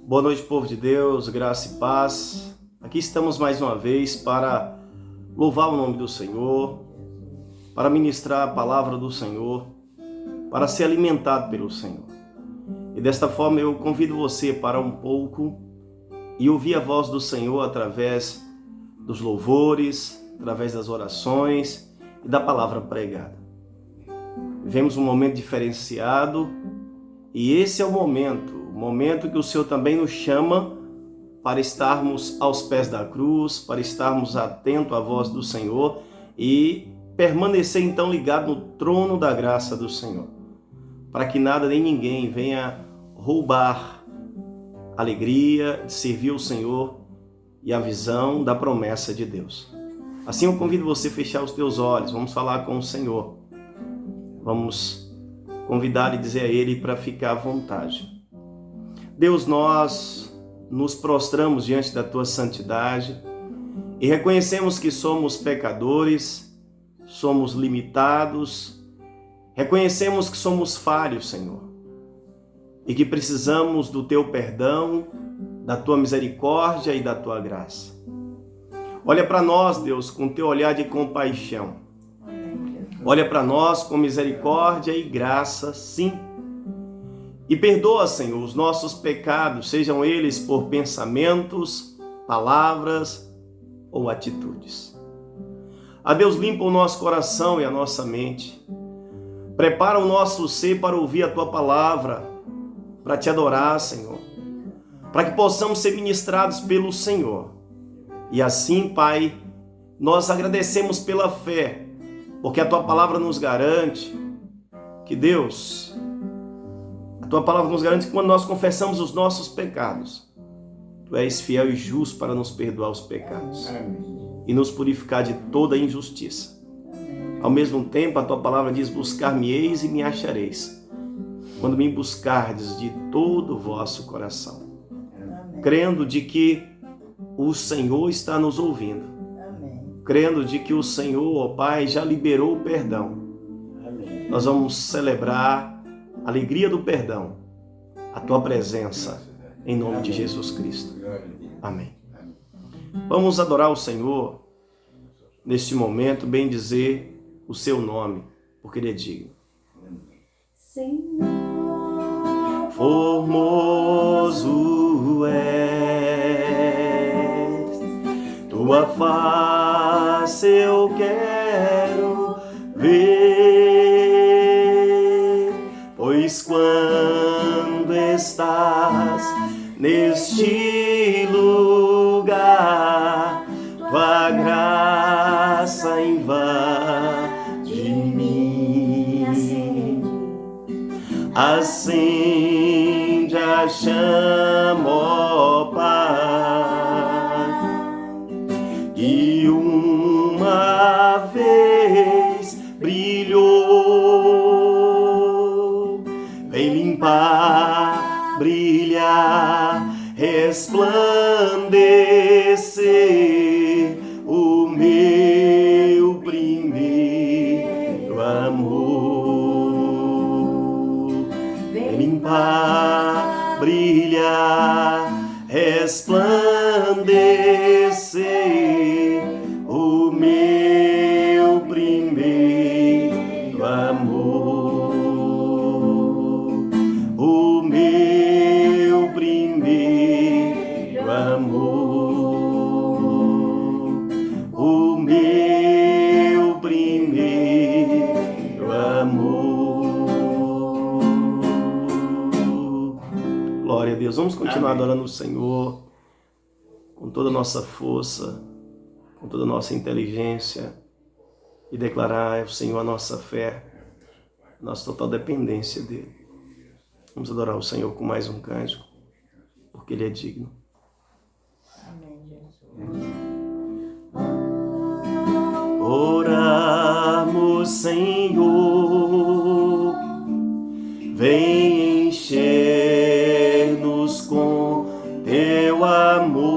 Boa noite, povo de Deus, graça e paz. Aqui estamos mais uma vez para louvar o nome do Senhor, para ministrar a palavra do Senhor, para ser alimentado pelo Senhor. E desta forma eu convido você para um pouco e ouvir a voz do Senhor através dos louvores, através das orações e da palavra pregada. Vivemos um momento diferenciado e esse é o momento que o Senhor também nos chama para estarmos aos pés da cruz, para estarmos atentos à voz do Senhor e permanecer então ligado no trono da graça do Senhor, para que nada nem ninguém venha roubar a alegria de servir o Senhor e a visão da promessa de Deus. Assim eu convido você a fechar os teus olhos, vamos falar com o Senhor, vamos convidar e dizer a Ele para ficar à vontade. Deus, nós nos prostramos diante da Tua santidade e reconhecemos que somos pecadores, somos limitados, reconhecemos que somos falhos, Senhor, e que precisamos do Teu perdão, da Tua misericórdia e da Tua graça. Olha para nós, Deus, com Teu olhar de compaixão. Olha para nós com misericórdia e graça, sim. E perdoa, Senhor, os nossos pecados, sejam eles por pensamentos, palavras ou atitudes. A Deus, limpa o nosso coração e a nossa mente. Prepara o nosso ser para ouvir a Tua palavra, para Te adorar, Senhor. Para que possamos ser ministrados pelo Senhor. E assim, Pai, nós agradecemos pela fé, porque a Tua palavra nos garante que, Deus, a Tua palavra nos garante que quando nós confessamos os nossos pecados, Tu és fiel e justo para nos perdoar os pecados e nos purificar de toda injustiça. Ao mesmo tempo, a Tua palavra diz: buscar-me-eis e me achareis, quando me buscardes de todo o vosso coração. Crendo de que o Senhor está nos ouvindo. Crendo de que o Senhor, ó Pai, já liberou o perdão. Nós vamos celebrar a alegria do perdão, a Tua presença, em nome de Jesus Cristo. Amém. Vamos adorar o Senhor neste momento, bem dizer o Seu nome, porque Ele é digno. Senhor, formoso és, Tua face eu quero ver, pois quando estás neste lugar, Tua graça invade mim, acende a chama, ó Pai, e uma vez brilhou, vem limpar, brilhar, resplandecer o meu primeiro amor. Vem limpar, brilhar, resplandecer o meu primeiro amor. O meu primeiro amor. O meu primeiro amor. Glória a Deus. Vamos continuar adorando o Senhor com toda a nossa força, com toda a nossa inteligência e declarar ao Senhor a nossa fé, a nossa total dependência dEle. Vamos adorar o Senhor com mais um cântico, porque Ele é digno. amém, Jesus. Oramos, Senhor, vem encher-nos com Teu amor,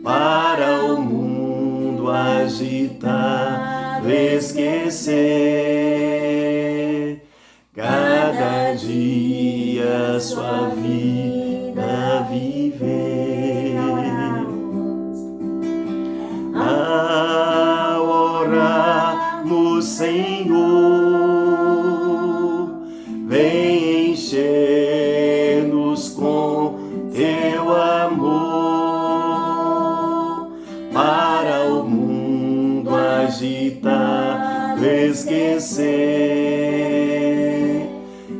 para o mundo agitado esquecer. Cada dia a sua vida viver. Ao orarmos, Senhor, vem encher-nos com teu amor, para o mundo agitado esquecer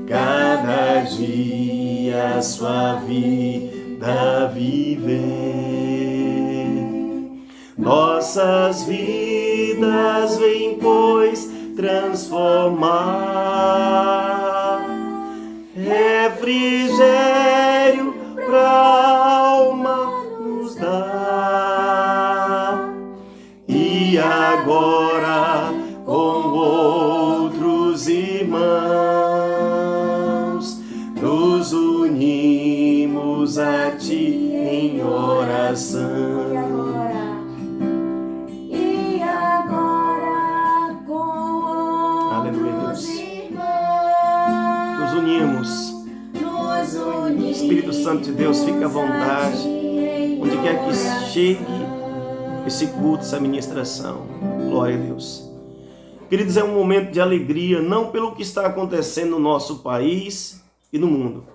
cada dia a sua vida viver. Nossas vidas vem, pois, transformar, refrigério pra alma nos dá. E agora com outros irmãos nos unimos a ti em oração. Espírito Santo de Deus, fica à vontade, onde quer que chegue esse culto, essa ministração. Glória a Deus. Queridos, é um momento de alegria, não pelo que está acontecendo no nosso país e no mundo,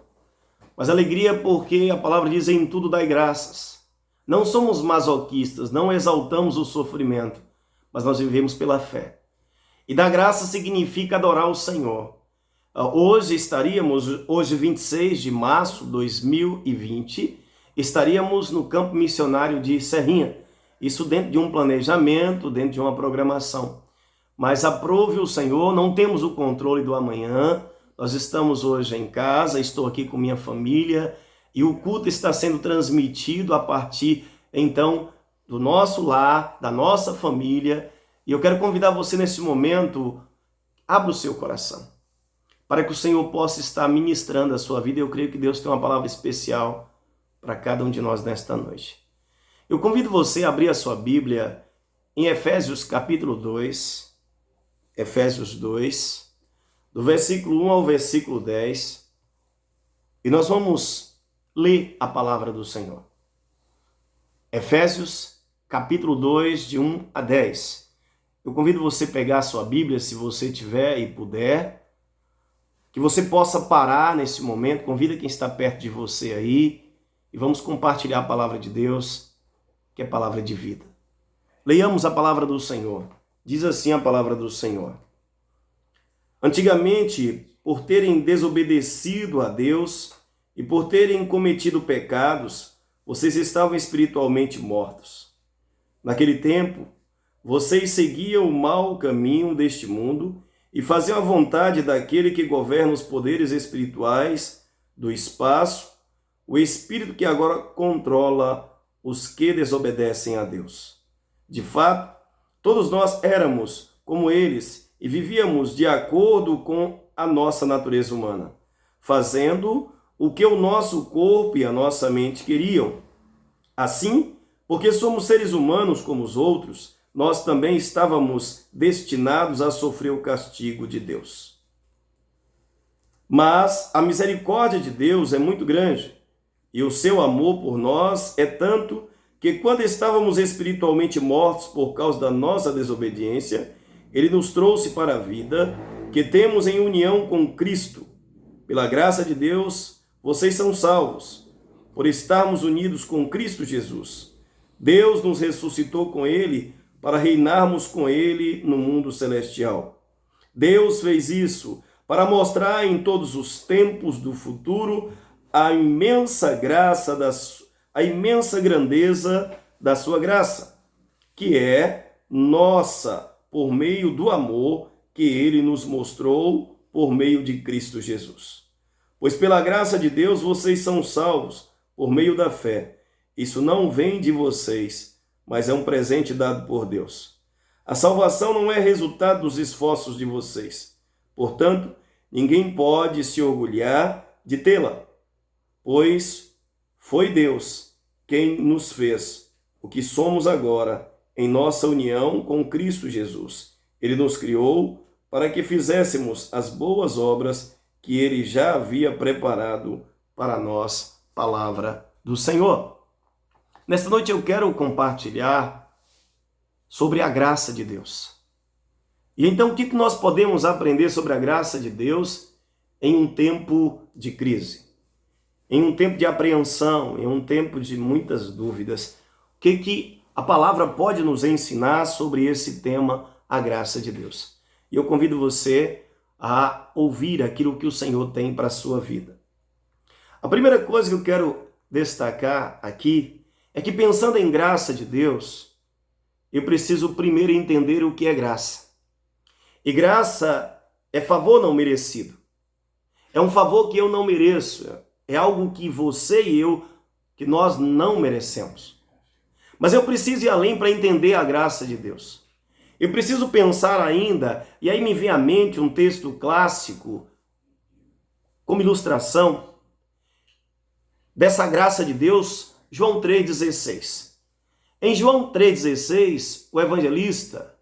mas alegria porque a palavra diz: em tudo dai graças. Não somos masoquistas, não exaltamos o sofrimento, mas nós vivemos pela fé. E dar graça significa adorar o Senhor. Hoje 26 de março de 2020, estaríamos no campo missionário de Serrinha. Isso dentro de um planejamento, dentro de uma programação. Mas aprove o Senhor, não temos o controle do amanhã. Nós estamos hoje em casa, estou aqui com minha família e o culto está sendo transmitido a partir, então, do nosso lar, da nossa família. E eu quero convidar você nesse momento, abra o seu coração, para que o Senhor possa estar ministrando a sua vida. Eu creio que Deus tem uma palavra especial para cada um de nós nesta noite. Eu convido você a abrir a sua Bíblia em Efésios capítulo 2, Efésios 2, do versículo 1 ao versículo 10, e nós vamos ler a palavra do Senhor. Efésios capítulo 2, de 1 a 10. Eu convido você a pegar a sua Bíblia, se você tiver e puder, que você possa parar nesse momento, convida quem está perto de você aí e vamos compartilhar a palavra de Deus, que é palavra de vida. Leiamos a palavra do Senhor. Diz assim a palavra do Senhor: antigamente, por terem desobedecido a Deus e por terem cometido pecados, vocês estavam espiritualmente mortos. Naquele tempo, vocês seguiam o mau caminho deste mundo e faziam a vontade daquele que governa os poderes espirituais do espaço, o espírito que agora controla os que desobedecem a Deus. De fato, todos nós éramos como eles e vivíamos de acordo com a nossa natureza humana, fazendo o que o nosso corpo e a nossa mente queriam. Assim, porque somos seres humanos como os outros, nós também estávamos destinados a sofrer o castigo de Deus. Mas a misericórdia de Deus é muito grande, e o seu amor por nós é tanto que quando estávamos espiritualmente mortos por causa da nossa desobediência, Ele nos trouxe para a vida que temos em união com Cristo. Pela graça de Deus, vocês são salvos, por estarmos unidos com Cristo Jesus. Deus nos ressuscitou com Ele para reinarmos com Ele no mundo celestial. Deus fez isso para mostrar em todos os tempos do futuro a imensa grandeza da sua graça, que é nossa por meio do amor que Ele nos mostrou por meio de Cristo Jesus. Pois pela graça de Deus vocês são salvos por meio da fé. Isso não vem de vocês, mas é um presente dado por Deus. A salvação não é resultado dos esforços de vocês. Portanto, ninguém pode se orgulhar de tê-la, pois foi Deus quem nos fez o que somos agora em nossa união com Cristo Jesus. Ele nos criou para que fizéssemos as boas obras que Ele já havia preparado para nós, palavra do Senhor. Nesta noite eu quero compartilhar sobre a graça de Deus. E então o que nós podemos aprender sobre a graça de Deus em um tempo de crise? Em um tempo de apreensão, em um tempo de muitas dúvidas. O que a palavra pode nos ensinar sobre esse tema, a graça de Deus? E eu convido você a ouvir aquilo que o Senhor tem para a sua vida. A primeira coisa que eu quero destacar aqui é que, pensando em graça de Deus, eu preciso primeiro entender o que é graça. E graça é favor não merecido. É um favor que eu não mereço. É algo que você e eu, que nós não merecemos. Mas eu preciso ir além para entender a graça de Deus. Eu preciso pensar ainda, e aí me vem à mente um texto clássico, como ilustração, dessa graça de Deus, João 3,16. Em João 3,16, o evangelista,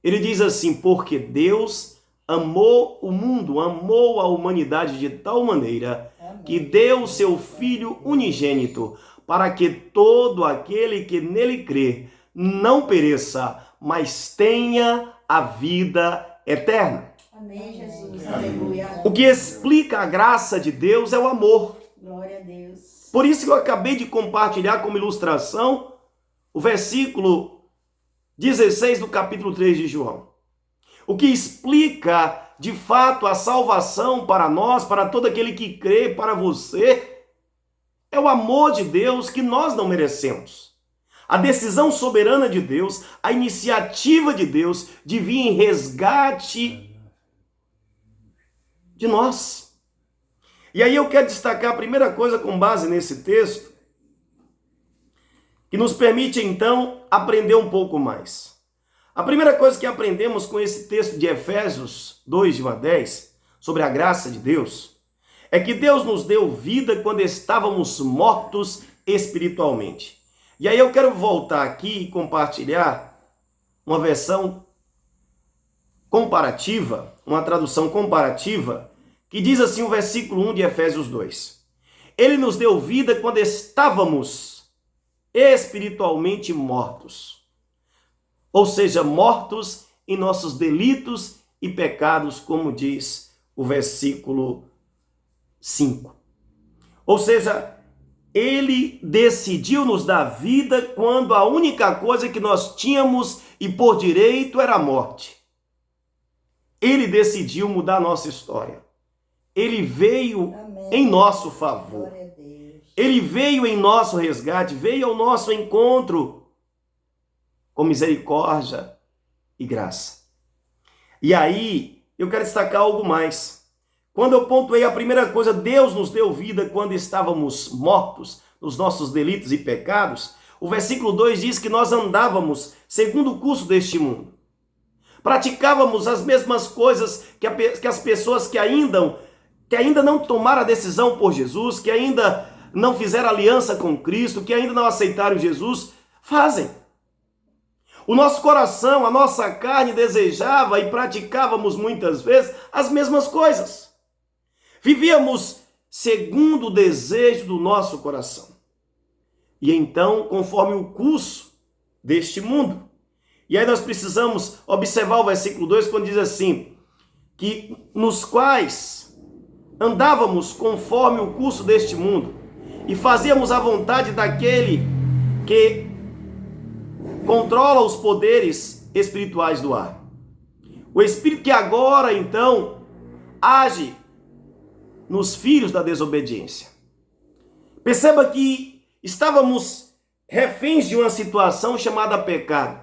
ele diz assim: porque Deus amou o mundo, amou a humanidade de tal maneira que deu o seu Filho unigênito, para que todo aquele que nele crê não pereça, mas tenha a vida eterna. Amém, Jesus. Aleluia. O que explica a graça de Deus é o amor. Glória a Deus. Por isso que eu acabei de compartilhar como ilustração o versículo 16 do capítulo 3 de João. O que explica, de fato, a salvação para nós, para todo aquele que crê, para você, é o amor de Deus que nós não merecemos. A decisão soberana de Deus, a iniciativa de Deus de vir em resgate de nós. E aí eu quero destacar a primeira coisa com base nesse texto, que nos permite então aprender um pouco mais. A primeira coisa que aprendemos com esse texto de Efésios 2, de 1 a 10, sobre a graça de Deus, é que Deus nos deu vida quando estávamos mortos espiritualmente. E aí eu quero voltar aqui e compartilhar uma versão comparativa, uma tradução comparativa, que diz assim o versículo 1 de Efésios 2. Ele nos deu vida quando estávamos espiritualmente mortos. Ou seja, mortos em nossos delitos e pecados, como diz o versículo 5. Ou seja, ele decidiu nos dar vida quando a única coisa que nós tínhamos e por direito era a morte. Ele decidiu mudar a nossa história. Ele veio em nosso favor. Ele veio em nosso resgate, veio ao nosso encontro com misericórdia e graça. E aí, eu quero destacar algo mais. Quando eu pontuei a primeira coisa, Deus nos deu vida quando estávamos mortos nos nossos delitos e pecados, o versículo 2 diz que nós andávamos segundo o curso deste mundo. Praticávamos as mesmas coisas que as pessoas que ainda não tomaram a decisão por Jesus, que ainda não fizeram aliança com Cristo, que ainda não aceitaram Jesus, fazem. O nosso coração, a nossa carne desejava e praticávamos muitas vezes as mesmas coisas. Vivíamos segundo o desejo do nosso coração. E então, conforme o curso deste mundo. E aí nós precisamos observar o versículo 2, quando diz assim, que nos quais andávamos conforme o curso deste mundo e fazíamos a vontade daquele que controla os poderes espirituais do ar. O Espírito que agora, então, age nos filhos da desobediência. Perceba que estávamos reféns de uma situação chamada pecado,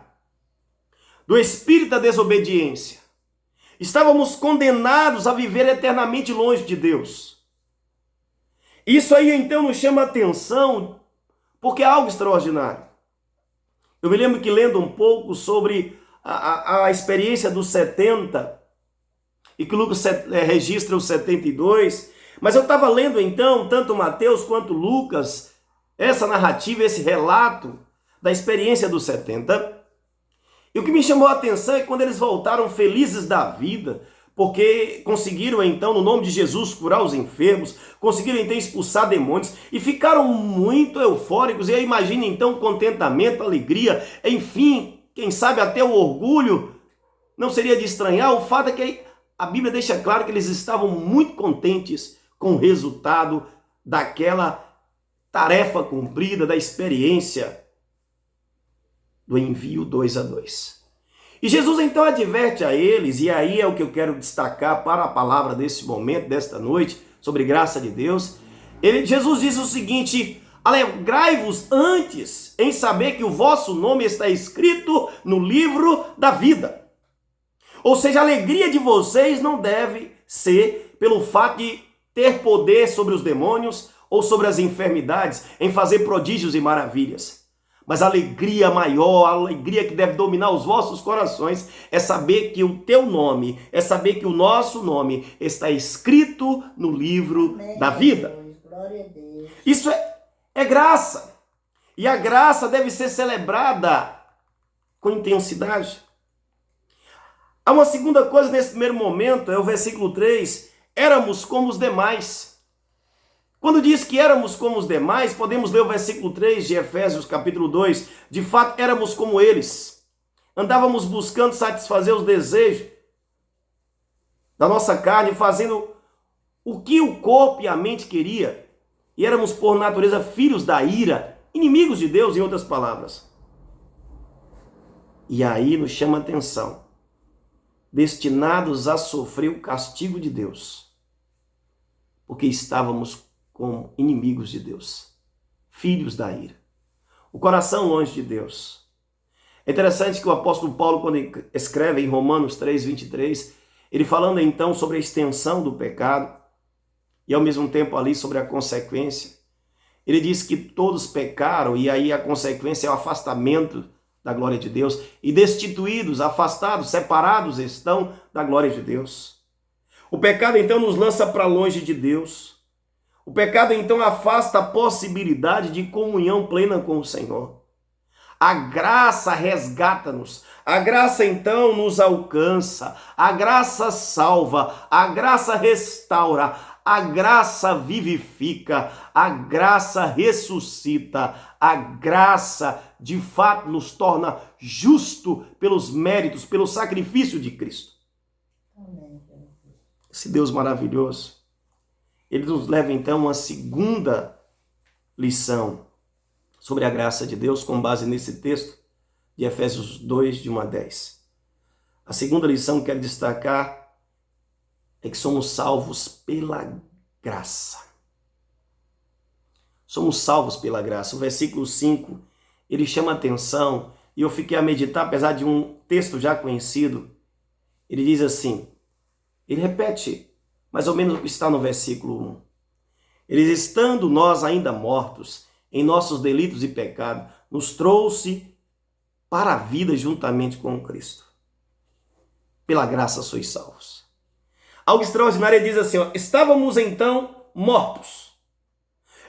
do espírito da desobediência. Estávamos condenados a viver eternamente longe de Deus. Isso aí então nos chama a atenção, porque é algo extraordinário. Eu me lembro que lendo um pouco sobre a experiência dos 70, e que Lucas registra os 72, mas eu estava lendo então, tanto Mateus quanto Lucas, essa narrativa, esse relato da experiência dos 70, e o que me chamou a atenção é quando eles voltaram felizes da vida, porque conseguiram então, no nome de Jesus, curar os enfermos, conseguiram então expulsar demônios e ficaram muito eufóricos. E aí imagine então o contentamento, a alegria, enfim, quem sabe até o orgulho. Não seria de estranhar o fato é que a Bíblia deixa claro que eles estavam muito contentes com o resultado daquela tarefa cumprida, da experiência do envio 2-2. E Jesus então adverte a eles, e aí é o que eu quero destacar para a palavra desse momento, desta noite, sobre graça de Deus. Jesus diz o seguinte: alegrai-vos antes em saber que o vosso nome está escrito no livro da vida. Ou seja, a alegria de vocês não deve ser pelo fato de ter poder sobre os demônios ou sobre as enfermidades, em fazer prodígios e maravilhas. Mas a alegria maior, a alegria que deve dominar os vossos corações é saber que o teu nome, é saber que o nosso nome está escrito no livro da vida. Glória a Deus. Isso é graça. E a graça deve ser celebrada com intensidade. Há uma segunda coisa nesse primeiro momento, é o versículo 3. Éramos como os demais. Quando diz que éramos como os demais, podemos ler o versículo 3 de Efésios capítulo 2. De fato, éramos como eles. Andávamos buscando satisfazer os desejos da nossa carne, fazendo o que o corpo e a mente queria. E éramos, por natureza, filhos da ira, inimigos de Deus, em outras palavras. E aí nos chama a atenção. Destinados a sofrer o castigo de Deus. Porque estávamos como inimigos de Deus, filhos da ira, o coração longe de Deus. É interessante que o apóstolo Paulo, quando ele escreve em Romanos 3:23, ele falando então sobre a extensão do pecado e ao mesmo tempo ali sobre a consequência, ele diz que todos pecaram e aí a consequência é o afastamento da glória de Deus e destituídos, afastados, separados estão da glória de Deus. O pecado então nos lança para longe de Deus. O pecado, então, afasta a possibilidade de comunhão plena com o Senhor. A graça resgata-nos. A graça, então, nos alcança. A graça salva. A graça restaura. A graça vivifica. A graça ressuscita. A graça, de fato, nos torna justo pelos méritos, pelo sacrifício de Cristo. Amém. Esse Deus maravilhoso. Ele nos leva então a uma segunda lição sobre a graça de Deus, com base nesse texto de Efésios 2, de 1-10. A segunda lição que quero destacar é que somos salvos pela graça. Somos salvos pela graça. O versículo 5, ele chama a atenção, e eu fiquei a meditar, apesar de um texto já conhecido. Ele diz assim, ele repete mais ou menos o que está no versículo 1. Eles, estando nós ainda mortos em nossos delitos e pecados, nos trouxe para a vida juntamente com Cristo. Pela graça sois salvos. Algo extraordinário, ele diz assim, estávamos então mortos.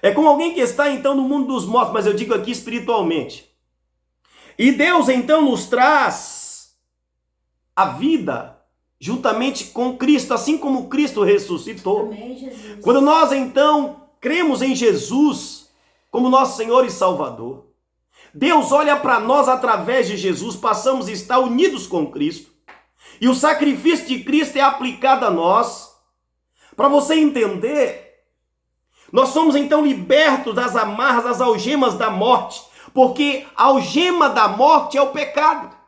É como alguém que está então no mundo dos mortos, mas eu digo aqui espiritualmente. E Deus então nos traz a vida juntamente com Cristo, assim como Cristo ressuscitou. Amém, Jesus. Quando nós então cremos em Jesus como nosso Senhor e Salvador, Deus olha para nós através de Jesus, passamos a estar unidos com Cristo, e o sacrifício de Cristo é aplicado a nós. Para você entender, nós somos então libertos das amarras, das algemas da morte, porque a algema da morte é o pecado.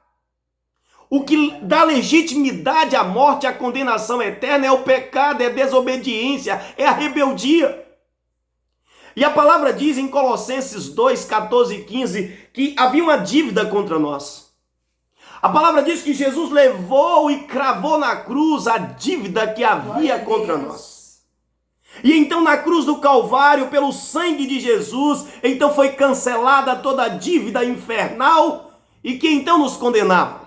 O que dá legitimidade à morte, à condenação eterna, é o pecado, é a desobediência, é a rebeldia. E a palavra diz em Colossenses 2, 14 e 15, que havia uma dívida contra nós. A palavra diz que Jesus levou e cravou na cruz a dívida que havia contra nós. E então na cruz do Calvário, pelo sangue de Jesus, então foi cancelada toda a dívida infernal e que então nos condenava.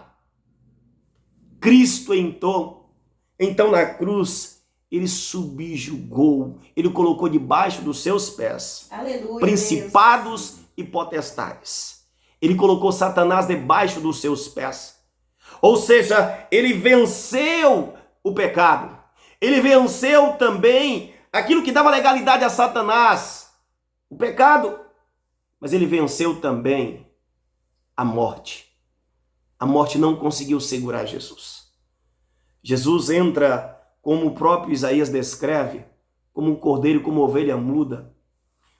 Cristo então na cruz, ele subjugou, ele colocou debaixo dos seus pés, Aleluia, principados Deus. E potestades. Ele colocou Satanás debaixo dos seus pés. Ou seja, ele venceu o pecado. Ele venceu também aquilo que dava legalidade a Satanás, o pecado. Mas ele venceu também a morte. A morte não conseguiu segurar Jesus. Jesus entra, como o próprio Isaías descreve, como um cordeiro, como ovelha muda.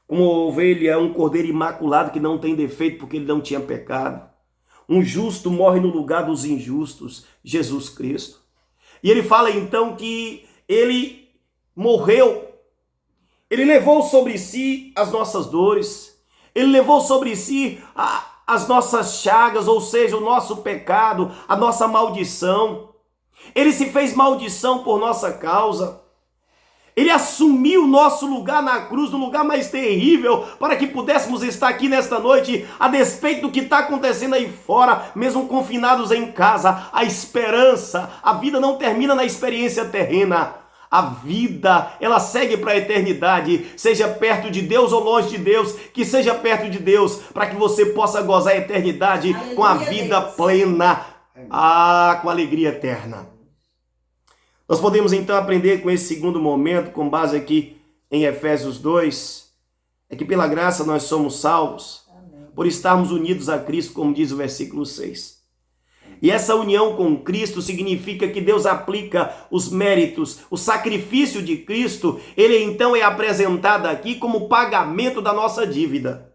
Como ovelha, um cordeiro imaculado que não tem defeito porque ele não tinha pecado. Um justo morre no lugar dos injustos, Jesus Cristo. E ele fala então que ele morreu. Ele levou sobre si as nossas dores. Ele levou sobre si as nossas chagas, ou seja, o nosso pecado, a nossa maldição. Ele se fez maldição por nossa causa. Ele assumiu o nosso lugar na cruz, no lugar mais terrível, para que pudéssemos estar aqui nesta noite, a despeito do que está acontecendo aí fora, mesmo confinados em casa. A esperança, a vida não termina na experiência terrena. A vida, ela segue para a eternidade, seja perto de Deus ou longe de Deus, que seja perto de Deus, para que você possa gozar a eternidade. Aleluia, com a vida Deus. Plena, com alegria eterna. Nós podemos então aprender com esse segundo momento, com base aqui em Efésios 2, é que pela graça nós somos salvos, amém, por estarmos unidos a Cristo, como diz o versículo 6. E essa união com Cristo significa que Deus aplica os méritos, o sacrifício de Cristo, ele então é apresentado aqui como pagamento da nossa dívida.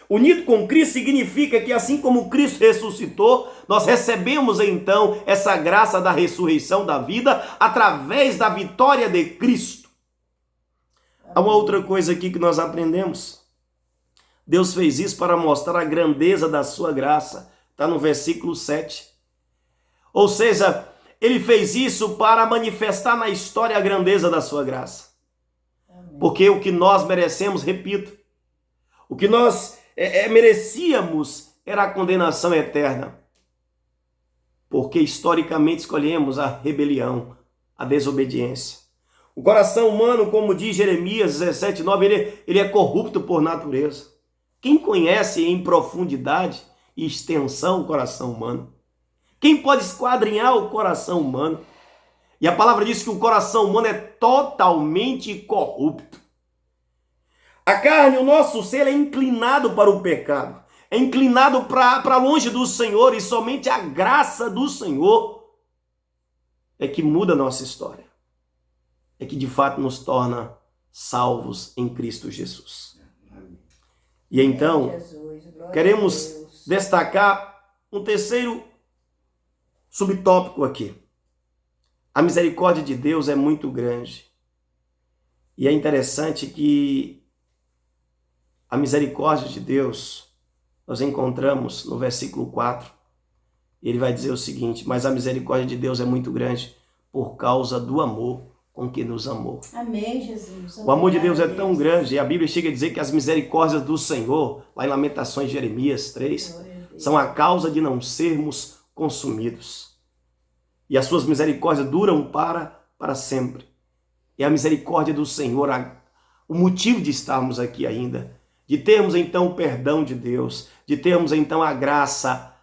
Unido com Cristo significa que assim como Cristo ressuscitou, nós recebemos então essa graça da ressurreição da vida através da vitória de Cristo. Há uma outra coisa aqui que nós aprendemos. Deus fez isso para mostrar a grandeza da sua graça. Está no versículo 7. Ou seja, ele fez isso para manifestar na história a grandeza da sua graça. Porque o que nós merecemos, repito, o que nós merecíamos era a condenação eterna. Porque historicamente escolhemos a rebelião, a desobediência. O coração humano, como diz Jeremias 17:9, ele é corrupto por natureza. Quem conhece em profundidade e extensão o coração humano? Quem pode esquadrinhar o coração humano? E a palavra diz que o coração humano é totalmente corrupto. A carne, o nosso ser, é inclinado para o pecado. É inclinado para longe do Senhor, e somente a graça do Senhor é que muda a nossa história. É que de fato nos torna salvos em Cristo Jesus. E então, queremos destacar um terceiro subtópico aqui. A misericórdia de Deus é muito grande. E é interessante que a misericórdia de Deus, nós encontramos no versículo 4. Ele vai dizer o seguinte: mas a misericórdia de Deus é muito grande por causa do amor com que nos amou. Amém, Jesus. O amor de Deus é tão grande, e a Bíblia chega a dizer que as misericórdias do Senhor, lá em Lamentações, Jeremias 3, são a causa de não sermos consumidos. E as suas misericórdias duram para sempre. E a misericórdia do Senhor, o motivo de estarmos aqui ainda, de termos então o perdão de Deus, de termos então a graça,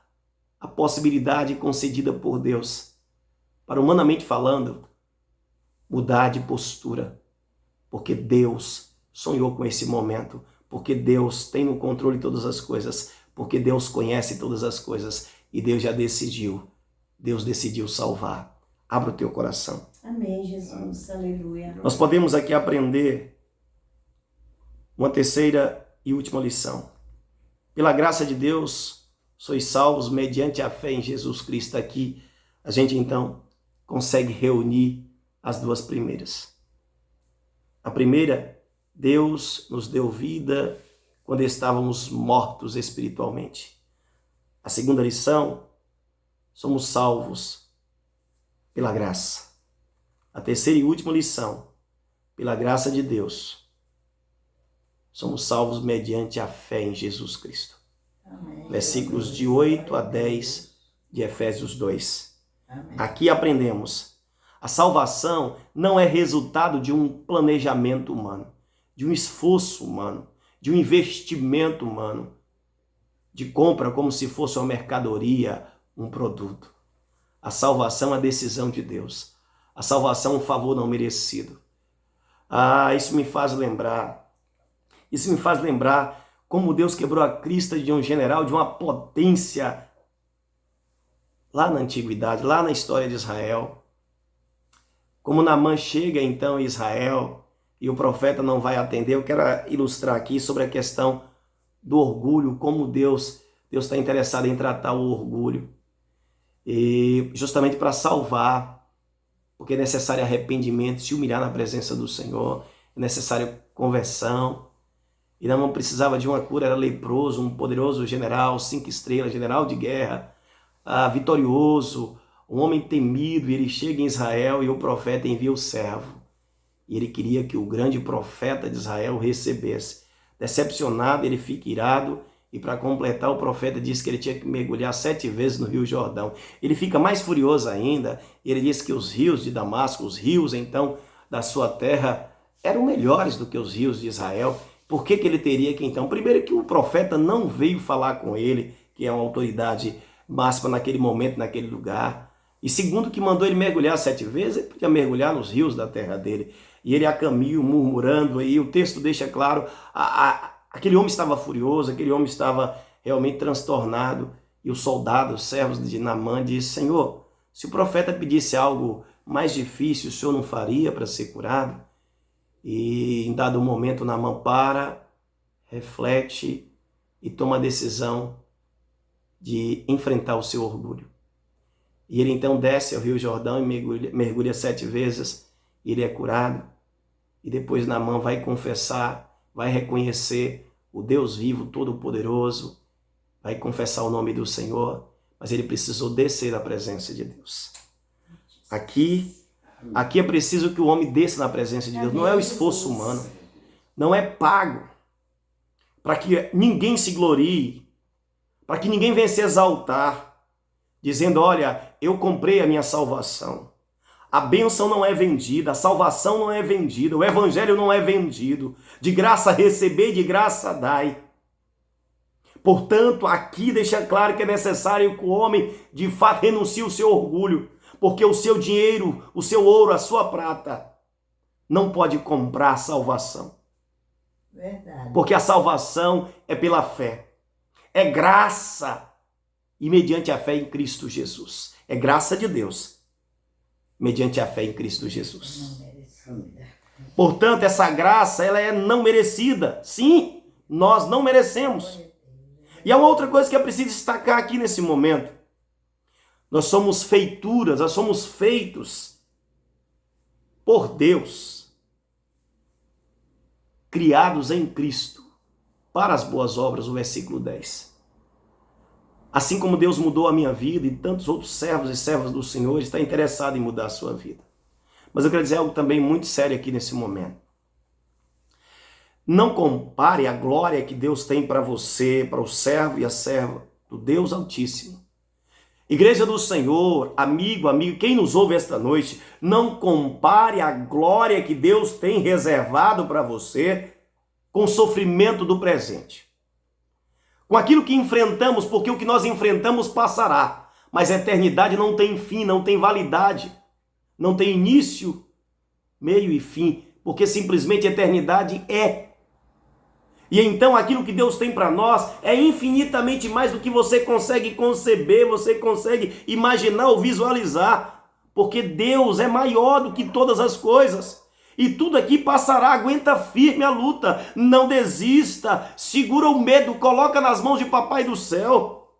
a possibilidade concedida por Deus, para humanamente falando, mudar de postura, porque Deus sonhou com esse momento, porque Deus tem o controle de todas as coisas, porque Deus conhece todas as coisas e Deus já decidiu. Deus decidiu salvar. Abra o teu coração. Amém, Jesus. Aleluia. Nós podemos aqui aprender uma terceira e última lição. Pela graça de Deus, sois salvos mediante a fé em Jesus Cristo. Aqui a gente então consegue reunir as duas primeiras. A primeira, Deus nos deu vida quando estávamos mortos espiritualmente. A segunda lição, somos salvos pela graça. A terceira e última lição, pela graça de Deus, somos salvos mediante a fé em Jesus Cristo. Amém. Versículos de 8 a 10 de Efésios 2. Amém. Aqui aprendemos, a salvação não é resultado de um planejamento humano, de um esforço humano, de um investimento humano, de compra como se fosse uma mercadoria, um produto. A salvação é a decisão de Deus. A salvação é um favor não merecido. Isso me faz lembrar como Deus quebrou a crista de um general, de uma potência lá na antiguidade, lá na história de Israel. Como Naamã chega então em Israel e o profeta não vai atender. Eu quero ilustrar aqui sobre a questão do orgulho, como Deus está interessado em tratar o orgulho. E justamente para salvar, porque é necessário arrependimento, se humilhar na presença do Senhor, é necessário conversão. E Naamã precisava de uma cura, era leproso, um poderoso general, 5 estrelas, general de guerra, vitorioso, um homem temido. E ele chega em Israel e o profeta envia o servo. E ele queria que o grande profeta de Israel o recebesse. Decepcionado, ele fica irado. E para completar, o profeta disse que ele tinha que mergulhar 7 vezes no Rio Jordão. Ele fica mais furioso ainda. Ele diz que os rios de Damasco, os rios então da sua terra, eram melhores do que os rios de Israel. Por que ele teria que então? Primeiro, que o profeta não veio falar com ele, que é uma autoridade máxima naquele momento, naquele lugar. E segundo, que mandou ele mergulhar 7 vezes, ele podia mergulhar nos rios da terra dele. E ele a caminho, murmurando, e o texto deixa claro, aquele homem estava furioso, aquele homem estava realmente transtornado. E os soldados, os servos de Naamã, disse: Senhor, se o profeta pedisse algo mais difícil, o Senhor não faria para ser curado? E em dado momento, Naamã para, reflete e toma a decisão de enfrentar o seu orgulho. E ele então desce ao Rio Jordão e mergulha 7 vezes, e ele é curado. E depois Naamã vai confessar, vai reconhecer o Deus vivo, todo-poderoso, vai confessar o nome do Senhor, mas ele precisou descer da presença de Deus. Aqui é preciso que o homem desça na presença de Deus. Não é o esforço humano, não é pago para que ninguém se glorie, para que ninguém venha se exaltar, dizendo: olha, eu comprei a minha salvação. A bênção não é vendida, a salvação não é vendida, o evangelho não é vendido. De graça receber, de graça dai. Portanto, aqui deixa claro que é necessário que o homem, de fato, renuncie o seu orgulho, porque o seu dinheiro, o seu ouro, a sua prata, não pode comprar a salvação. Verdade. Porque a salvação é pela fé. É graça. E mediante a fé em Cristo Jesus. É graça de Deus. Mediante a fé em Cristo Jesus. Portanto, essa graça, ela é não merecida. Sim, nós não merecemos. E há uma outra coisa que é preciso destacar aqui nesse momento. Nós somos feituras, nós somos feitos por Deus, criados em Cristo, para as boas obras, o versículo 10. Assim como Deus mudou a minha vida e tantos outros servos e servas do Senhor, está interessado em mudar a sua vida. Mas eu quero dizer algo também muito sério aqui nesse momento. Não compare a glória que Deus tem para você, para o servo e a serva do Deus Altíssimo. Igreja do Senhor, amigo, quem nos ouve esta noite, não compare a glória que Deus tem reservado para você com o sofrimento do presente. Com aquilo que enfrentamos, porque o que nós enfrentamos passará, mas a eternidade não tem fim, não tem validade, não tem início, meio e fim, porque simplesmente a eternidade é. E então aquilo que Deus tem para nós é infinitamente mais do que você consegue conceber, você consegue imaginar ou visualizar, porque Deus é maior do que todas as coisas. E tudo aqui passará, aguenta firme a luta, não desista, segura o medo, coloca nas mãos de Papai do Céu.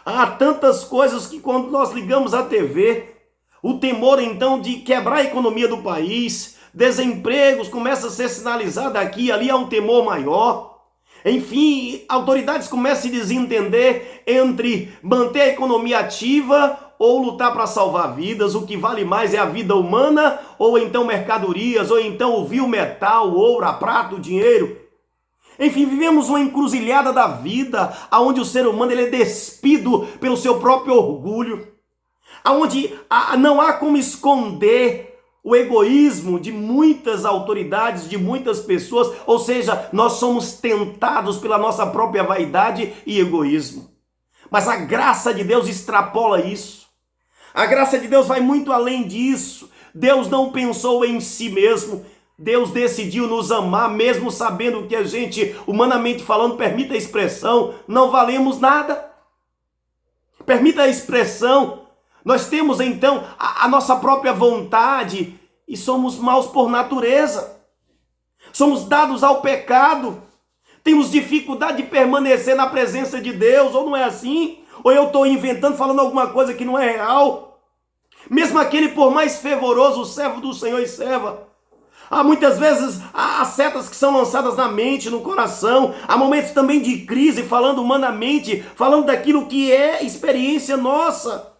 Há tantas coisas que quando nós ligamos a TV, o temor então de quebrar a economia do país, desempregos começa a ser sinalizado aqui, ali há um temor maior. Enfim, autoridades começam a se desentender entre manter a economia ativa ou lutar para salvar vidas. O que vale mais é a vida humana, ou então mercadorias, ou então o vil metal, o ouro, a prata, o dinheiro. Enfim, vivemos uma encruzilhada da vida, onde o ser humano ele é despido pelo seu próprio orgulho, onde não há como esconder o egoísmo de muitas autoridades, de muitas pessoas, ou seja, nós somos tentados pela nossa própria vaidade e egoísmo. Mas a graça de Deus extrapola isso. A graça de Deus vai muito além disso. Deus não pensou em si mesmo. Deus decidiu nos amar, mesmo sabendo que a gente, humanamente falando, permita a expressão, não valemos nada. Permita a expressão. Nós temos então a nossa própria vontade e somos maus por natureza. Somos dados ao pecado. Temos dificuldade de permanecer na presença de Deus, ou não é assim? Ou eu estou inventando, falando alguma coisa que não é real? Mesmo aquele, por mais fervoroso, servo do Senhor e serva, há muitas vezes há setas que são lançadas na mente, no coração. Há momentos também de crise, falando humanamente, falando daquilo que é experiência nossa.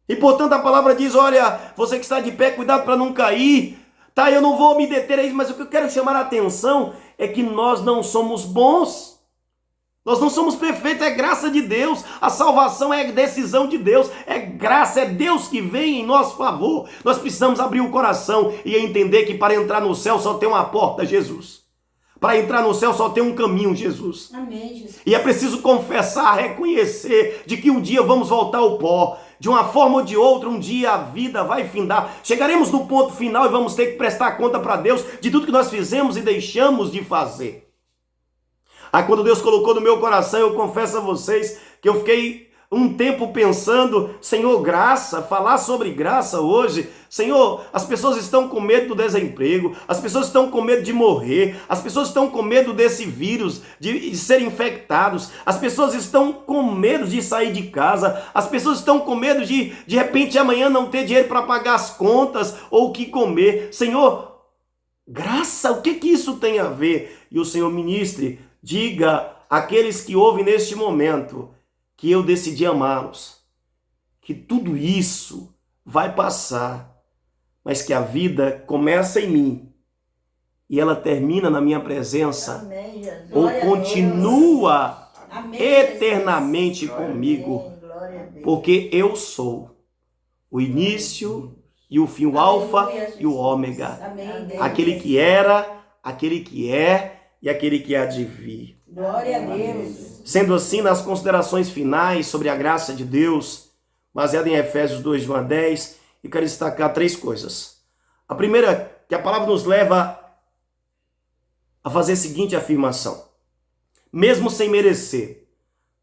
E portanto a palavra diz, olha, você que está de pé, cuidado para não cair. Tá, eu não vou me deter a isso, mas o que eu quero chamar a atenção é que nós não somos bons. Nós não somos perfeitos, é graça de Deus. A salvação é decisão de Deus, é graça, é Deus que vem em nosso favor. Nós precisamos abrir o coração e entender que para entrar no céu só tem uma porta, Jesus. Para entrar no céu só tem um caminho, Jesus. Amém, Jesus. E é preciso confessar, reconhecer de que um dia vamos voltar ao pó. De uma forma ou de outra, um dia a vida vai findar. Chegaremos no ponto final e vamos ter que prestar conta para Deus de tudo que nós fizemos e deixamos de fazer. Aí quando Deus colocou no meu coração, eu confesso a vocês que eu fiquei um tempo pensando, Senhor, graça, falar sobre graça hoje. Senhor, as pessoas estão com medo do desemprego, as pessoas estão com medo de morrer, as pessoas estão com medo desse vírus, de serem infectados, as pessoas estão com medo de sair de casa, as pessoas estão com medo de repente amanhã não ter dinheiro para pagar as contas ou o que comer. Senhor, graça, o que isso tem a ver? E o Senhor ministre, diga àqueles que ouvem neste momento que eu decidi amá-los, que tudo isso vai passar, mas que a vida começa em mim e ela termina na minha presença. Amém, Jesus. Ou continua Amém, eternamente Jesus. comigo, Amém, glória a Deus. porque eu sou o início e o fim, o alfa e o ômega, Amém, Deus. aquele que era, aquele que é e aquele que há de vir. Glória a Deus. Sendo assim, nas considerações finais sobre a graça de Deus, baseada em Efésios 2, de 1 a 10, eu quero destacar 3 coisas. A primeira, que a palavra nos leva a fazer a seguinte afirmação. Mesmo sem merecer,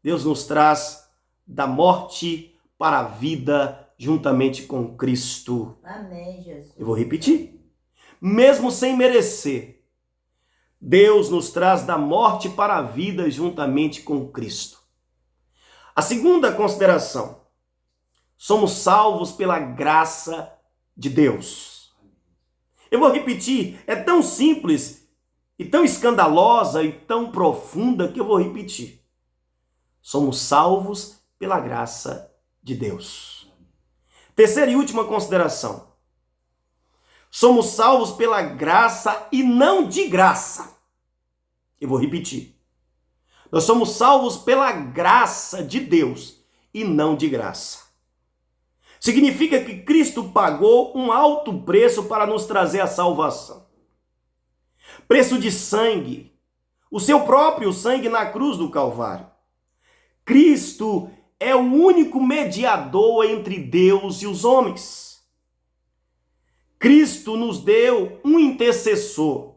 Deus nos traz da morte para a vida juntamente com Cristo. Amém, Jesus. Eu vou repetir. Mesmo sem merecer, Deus nos traz da morte para a vida juntamente com Cristo. A segunda consideração. Somos salvos pela graça de Deus. Eu vou repetir, é tão simples e tão escandalosa e tão profunda que eu vou repetir. Somos salvos pela graça de Deus. Terceira e última consideração. Somos salvos pela graça e não de graça. Eu vou repetir. Nós somos salvos pela graça de Deus e não de graça. Significa que Cristo pagou um alto preço para nos trazer a salvação. Preço de sangue. O seu próprio sangue na cruz do Calvário. Cristo é o único mediador entre Deus e os homens. Cristo nos deu um intercessor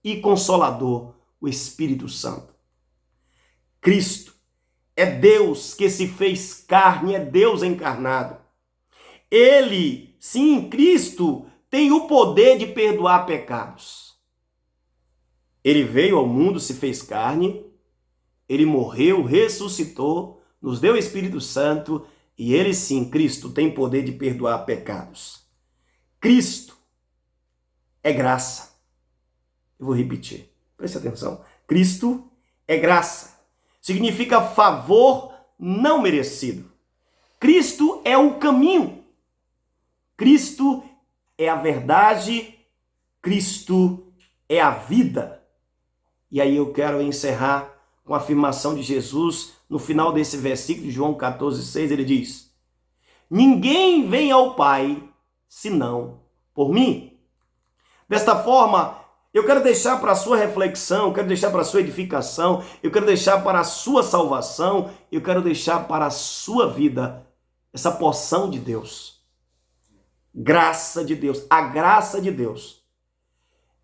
e consolador, o Espírito Santo. Cristo é Deus que se fez carne, é Deus encarnado. Ele, sim, Cristo, tem o poder de perdoar pecados. Ele veio ao mundo, se fez carne, ele morreu, ressuscitou, nos deu o Espírito Santo e ele, sim, Cristo, tem poder de perdoar pecados. Cristo é graça. Eu vou repetir. Preste atenção. Cristo é graça. Significa favor não merecido. Cristo é o caminho. Cristo é a verdade. Cristo é a vida. E aí eu quero encerrar com a afirmação de Jesus no final desse versículo de João 14,6. Ele diz: ninguém vem ao Pai senão por mim. Desta forma, eu quero deixar para a sua reflexão, eu quero deixar para a sua edificação, eu quero deixar para a sua salvação, eu quero deixar para a sua vida essa porção de Deus. Graça de Deus. A graça de Deus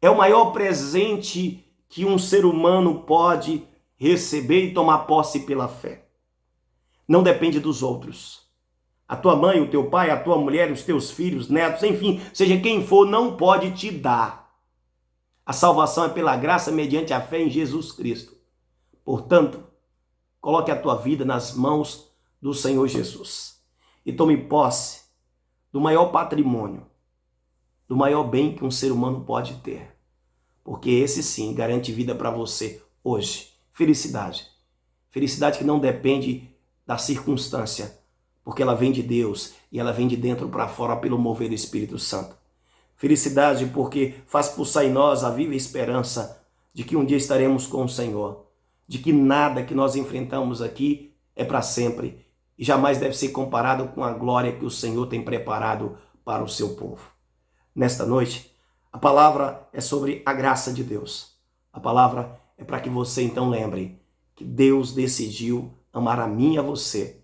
é o maior presente que um ser humano pode receber e tomar posse pela fé. Não depende dos outros. A tua mãe, o teu pai, a tua mulher, os teus filhos, netos, enfim, seja quem for, não pode te dar. A salvação é pela graça mediante a fé em Jesus Cristo. Portanto, coloque a tua vida nas mãos do Senhor Jesus e tome posse do maior patrimônio, do maior bem que um ser humano pode ter. Porque esse sim garante vida para você hoje. Felicidade. Felicidade que não depende da circunstância, porque ela vem de Deus e ela vem de dentro para fora pelo mover do Espírito Santo. Felicidade porque faz pulsar em nós a viva esperança de que um dia estaremos com o Senhor, de que nada que nós enfrentamos aqui é para sempre e jamais deve ser comparado com a glória que o Senhor tem preparado para o seu povo. Nesta noite, a palavra é sobre a graça de Deus. A palavra é para que você então lembre que Deus decidiu amar a mim e a você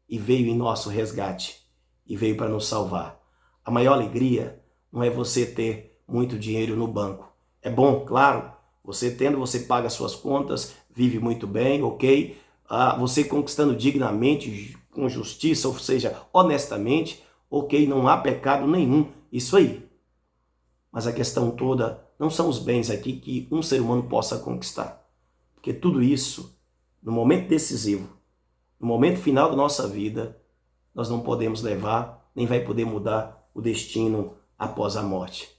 e veio em nosso resgate e veio para nos salvar. A maior alegria não é você ter muito dinheiro no banco. É bom, claro, você tendo, você paga suas contas, vive muito bem, ok? Você conquistando dignamente, com justiça, ou seja, honestamente, ok? Não há pecado nenhum, isso aí. Mas a questão toda não são os bens aqui que um ser humano possa conquistar. Porque tudo isso, no momento decisivo, no momento final da nossa vida, nós não podemos levar, nem vai poder mudar o destino após a morte.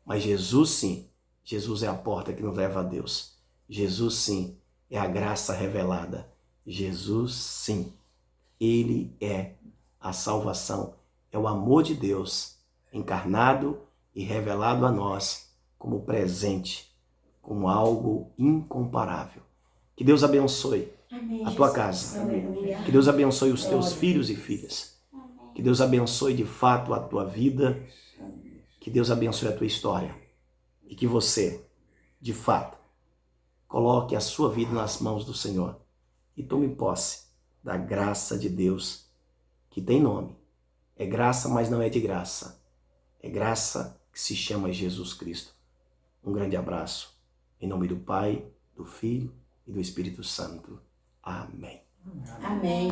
Mas Jesus sim, Jesus é a porta que nos leva a Deus. Jesus sim, é a graça revelada. Jesus sim, Ele é a salvação, é o amor de Deus encarnado e revelado a nós como presente, como algo incomparável. Que Deus abençoe a tua casa. Que Deus abençoe os teus filhos e filhas. Que Deus abençoe de fato a tua vida. Que Deus abençoe a tua história. E que você, de fato, coloque a sua vida nas mãos do Senhor e tome posse da graça de Deus, que tem nome. É graça, mas não é de graça. É graça que se chama Jesus Cristo. Um grande abraço. Em nome do Pai, do Filho e do Espírito Santo. Amém. Amém.